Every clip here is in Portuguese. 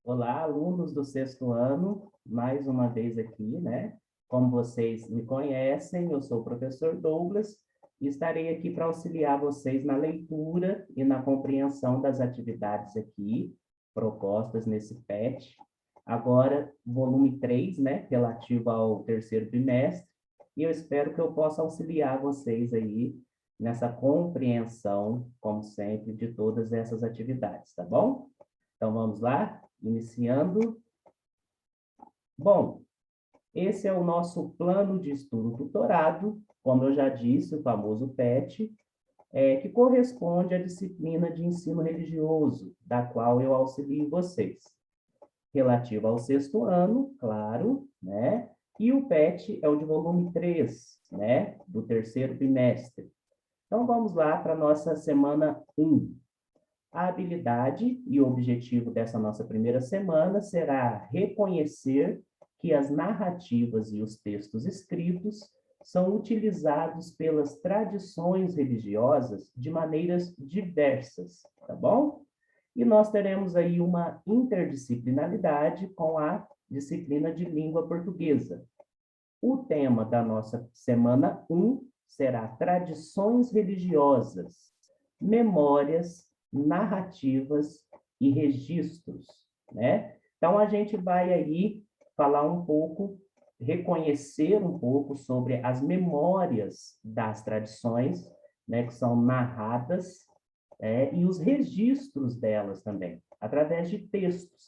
Olá, alunos do sexto ano, mais uma vez aqui, né? Como vocês me conhecem, eu sou o professor Douglas e estarei aqui para auxiliar vocês na leitura e na compreensão das atividades aqui propostas nesse PET. Agora, volume 3, né? Relativo ao terceiro bimestre, e eu espero que eu possa auxiliar vocês aí nessa compreensão, como sempre, de todas essas atividades, tá bom? Então, vamos lá? Iniciando. Bom, esse é o nosso plano de estudo tutorado, como eu já disse, o famoso PET, que corresponde à disciplina de ensino religioso, da qual eu auxilio vocês. Relativo ao sexto ano, claro, né? E o PET é o de volume 3, né? Do terceiro bimestre. Então, vamos lá para a nossa semana 1. A habilidade e o objetivo dessa nossa primeira semana será reconhecer que as narrativas e os textos escritos são utilizados pelas tradições religiosas de maneiras diversas, tá bom? E nós teremos aí uma interdisciplinaridade com a disciplina de língua portuguesa. O tema da nossa semana 1 será tradições religiosas, memórias, narrativas e registros, né? Então, a gente vai aí falar um pouco, reconhecer um pouco sobre as memórias das tradições, né, que são narradas, e os registros delas também, através de textos.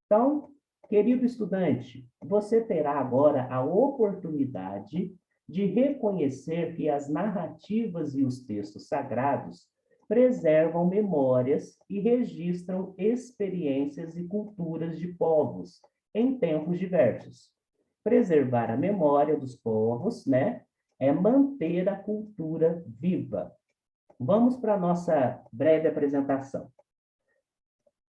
Então, querido estudante, você terá agora a oportunidade de reconhecer que as narrativas e os textos sagrados preservam memórias e registram experiências e culturas de povos em tempos diversos. Preservar a memória dos povos, né, é manter a cultura viva. Vamos para a nossa breve apresentação.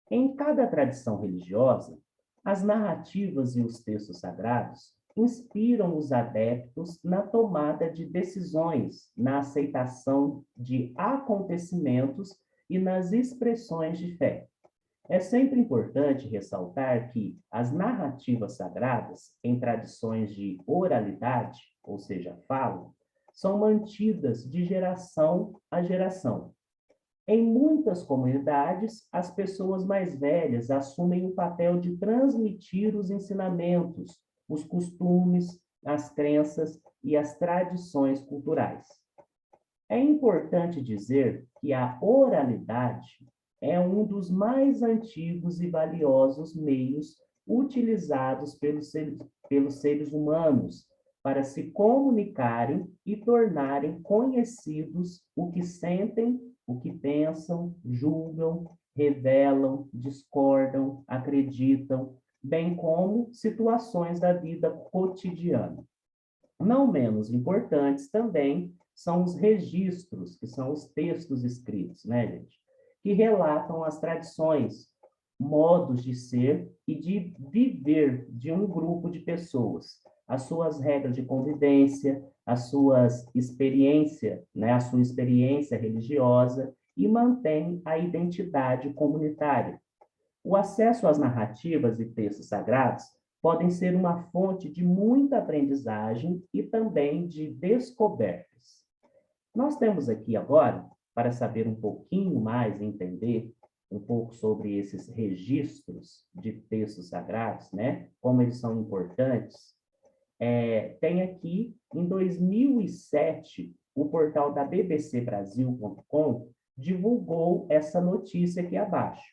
Em cada tradição religiosa, as narrativas e os textos sagrados inspiram os adeptos na tomada de decisões, na aceitação de acontecimentos e nas expressões de fé. É sempre importante ressaltar que as narrativas sagradas, em tradições de oralidade, ou seja, fala, são mantidas de geração a geração. Em muitas comunidades, as pessoas mais velhas assumem o papel de transmitir os ensinamentos, os costumes, as crenças e as tradições culturais. É importante dizer que a oralidade é um dos mais antigos e valiosos meios utilizados pelos seres humanos para se comunicarem e tornarem conhecidos o que sentem, o que pensam, julgam, revelam, discordam, acreditam, bem como situações da vida cotidiana. Não menos importantes também são os registros, que são os textos escritos, né, gente? Que relatam as tradições, modos de ser e de viver de um grupo de pessoas, as suas regras de convivência, as suas experiências, né, a sua experiência religiosa e mantém a identidade comunitária. O acesso às narrativas e textos sagrados podem ser uma fonte de muita aprendizagem e também de descobertas. Nós temos aqui agora, para saber um pouquinho mais, entender um pouco sobre esses registros de textos sagrados, né? Como eles são importantes. Tem aqui, em 2007, o portal da bbcbrasil.com divulgou essa notícia aqui abaixo.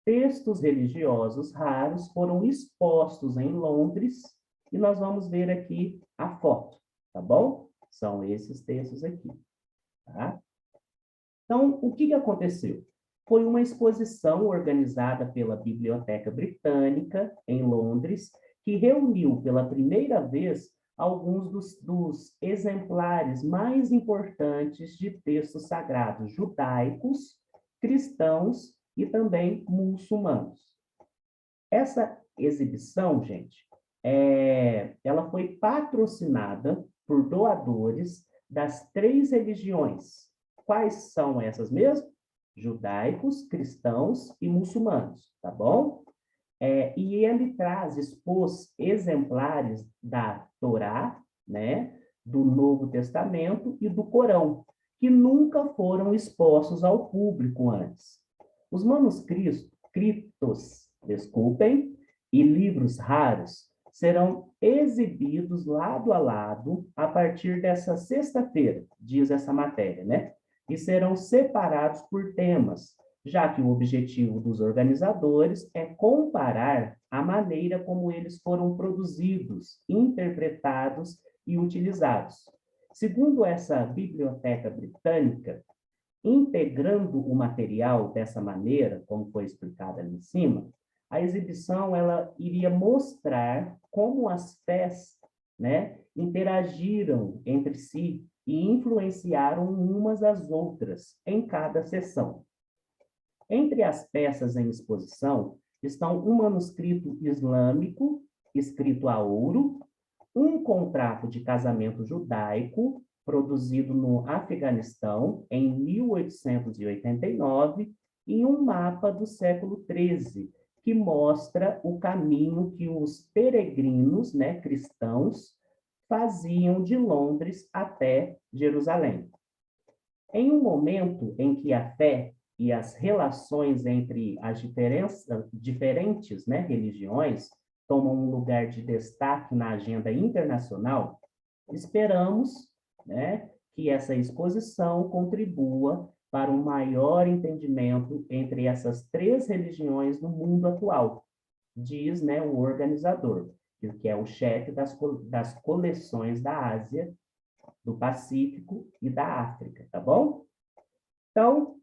Textos religiosos raros foram expostos em Londres, e nós vamos ver aqui a foto, tá bom? São esses textos aqui, tá? Então, o que aconteceu? Foi uma exposição organizada pela Biblioteca Britânica, em Londres, que reuniu pela primeira vez alguns dos exemplares mais importantes de textos sagrados judaicos, cristãos e também muçulmanos. Essa exibição, gente, ela foi patrocinada por doadores das 3 religiões. Quais são essas mesmo? Judaicos, cristãos e muçulmanos, tá bom? E ele expôs exemplares da Torá, né, do Novo Testamento e do Corão, que nunca foram expostos ao público antes. Os manuscritos, desculpem, e livros raros serão exibidos lado a lado a partir dessa sexta-feira, diz essa matéria, né? E serão separados por temas, já que o objetivo dos organizadores é comparar a maneira como eles foram produzidos, interpretados e utilizados. Segundo essa biblioteca britânica, integrando o material dessa maneira, como foi explicado ali em cima, a exibição ela iria mostrar como as fés, né, interagiram entre si e influenciaram umas às outras em cada sessão. Entre as peças em exposição estão um manuscrito islâmico escrito a ouro, um contrato de casamento judaico produzido no Afeganistão em 1889 e um mapa do século XIII que mostra o caminho que os peregrinos, né, cristãos, faziam de Londres até Jerusalém. Em um momento em que a fé e as relações entre as diferentes, né, religiões tomam um lugar de destaque na agenda internacional, esperamos, né, que essa exposição contribua para um maior entendimento entre essas três religiões no mundo atual, diz, né, o organizador, que é o chefe das coleções da Ásia, do Pacífico e da África, tá bom? Então,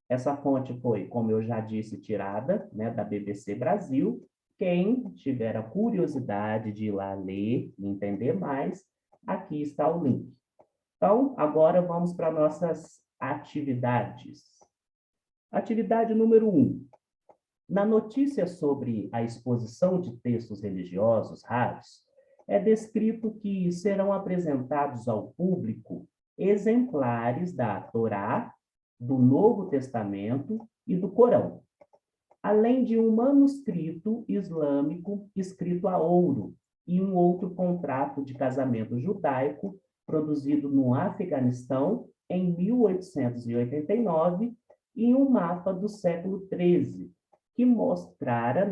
essa fonte foi, como eu já disse, tirada, né, da BBC Brasil. Quem tiver a curiosidade de ir lá ler e entender mais, aqui está o link. Então, agora vamos para nossas atividades. Atividade número 1. Na notícia sobre a exposição de textos religiosos raros, é descrito que serão apresentados ao público exemplares da Torá, do Novo Testamento e do Corão, além de um manuscrito islâmico escrito a ouro e um outro contrato de casamento judaico produzido no Afeganistão em 1889 e um mapa do século XIII, que mostrava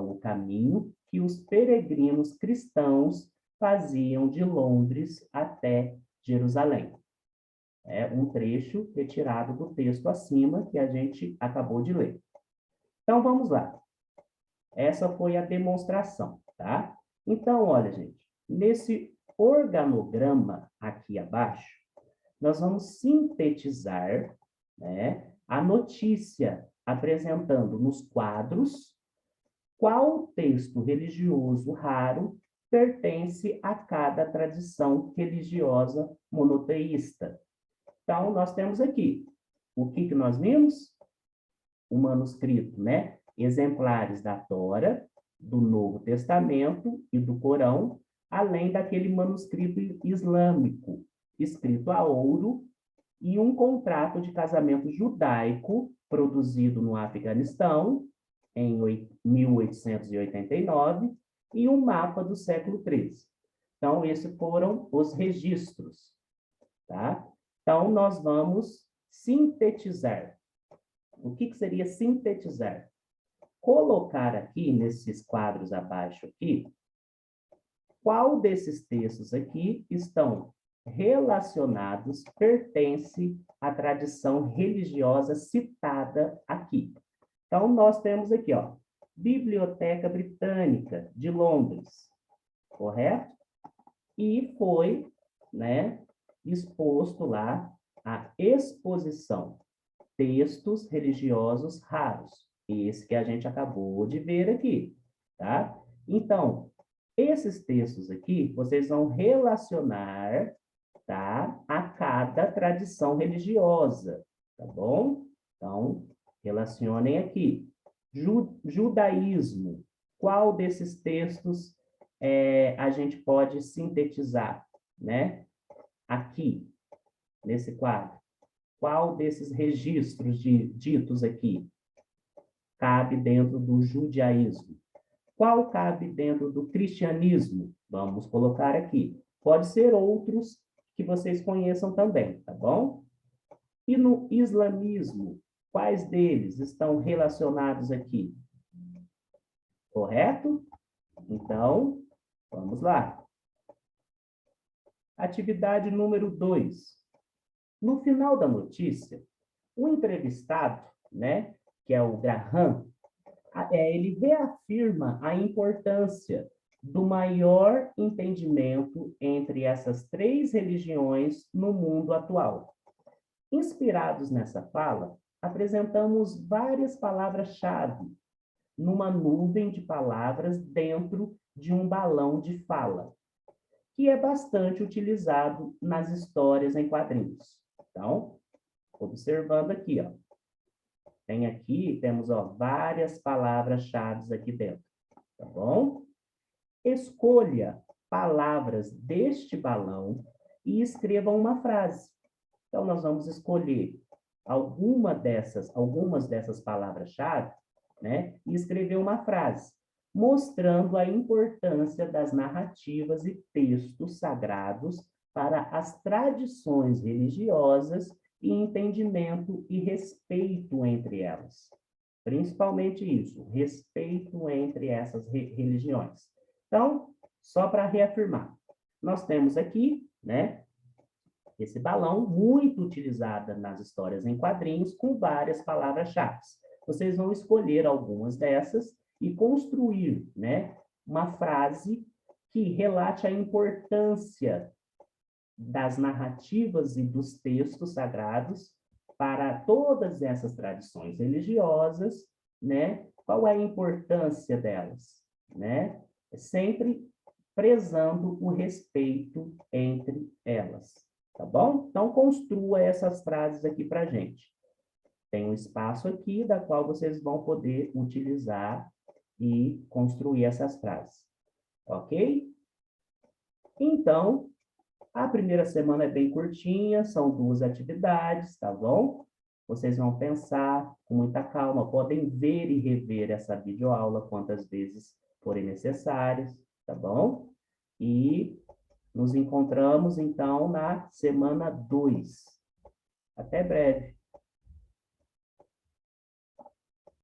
o caminho que os peregrinos cristãos faziam de Londres até Jerusalém. É um trecho retirado do texto acima que a gente acabou de ler. Então, vamos lá. Essa foi a demonstração, tá? Então, olha, gente, nesse organograma aqui abaixo, nós vamos sintetizar, né, a notícia apresentando nos quadros qual texto religioso raro pertence a cada tradição religiosa monoteísta. Então, nós temos aqui, o que nós vimos? O manuscrito, né? Exemplares da Tora, do Novo Testamento e do Corão, além daquele manuscrito islâmico, escrito a ouro, e um contrato de casamento judaico, produzido no Afeganistão, em 1889, e um mapa do século XIII. Então, esses foram os registros, tá? Então, nós vamos sintetizar. O que seria sintetizar? Colocar aqui, nesses quadros abaixo aqui, qual desses textos aqui estão relacionados, pertence à tradição religiosa citada aqui. Então, nós temos aqui, ó, Biblioteca Britânica de Londres, correto? E foi, né, exposto lá a exposição, textos religiosos raros, esse que a gente acabou de ver aqui, tá? Então, esses textos aqui, vocês vão relacionar, tá, a cada tradição religiosa, tá bom? Então, relacionem aqui. Judaísmo, qual desses textos a gente pode sintetizar, né? Aqui, nesse quadro. Qual desses registros ditos aqui? cabe dentro do judaísmo? Qual cabe dentro do cristianismo? Vamos colocar aqui. Pode ser outros que vocês conheçam também, tá bom? E no islamismo, quais deles estão relacionados aqui? Correto? Então, vamos lá. Atividade número 2. No final da notícia, o entrevistado, né, que é o Graham, ele reafirma a importância do maior entendimento entre essas três religiões no mundo atual. Inspirados nessa fala, apresentamos várias palavras-chave numa nuvem de palavras dentro de um balão de fala, que é bastante utilizado nas histórias em quadrinhos. Então, observando aqui, ó. Temos, ó, várias palavras-chave aqui dentro, tá bom? Escolha palavras deste balão e escreva uma frase. Então, nós vamos escolher algumas dessas palavras-chave, né? E escrever uma frase, mostrando a importância das narrativas e textos sagrados para as tradições religiosas e entendimento e respeito entre elas. Principalmente isso, respeito entre essas religiões. Então, só para reafirmar, nós temos aqui, né, esse balão muito utilizado nas histórias em quadrinhos com várias palavras-chave. Vocês vão escolher algumas dessas e construir, né, uma frase que relate a importância das narrativas e dos textos sagrados para todas essas tradições religiosas, né? Qual é a importância delas, né? Sempre prezando o respeito entre elas, tá bom? Então, construa essas frases aqui para a gente. Tem um espaço aqui da qual vocês vão poder utilizar e construir essas frases, ok? Então, a primeira semana é bem curtinha, são 2 atividades, tá bom? Vocês vão pensar com muita calma, podem ver e rever essa videoaula quantas vezes forem necessárias, tá bom? E nos encontramos, então, na semana 2. Até breve.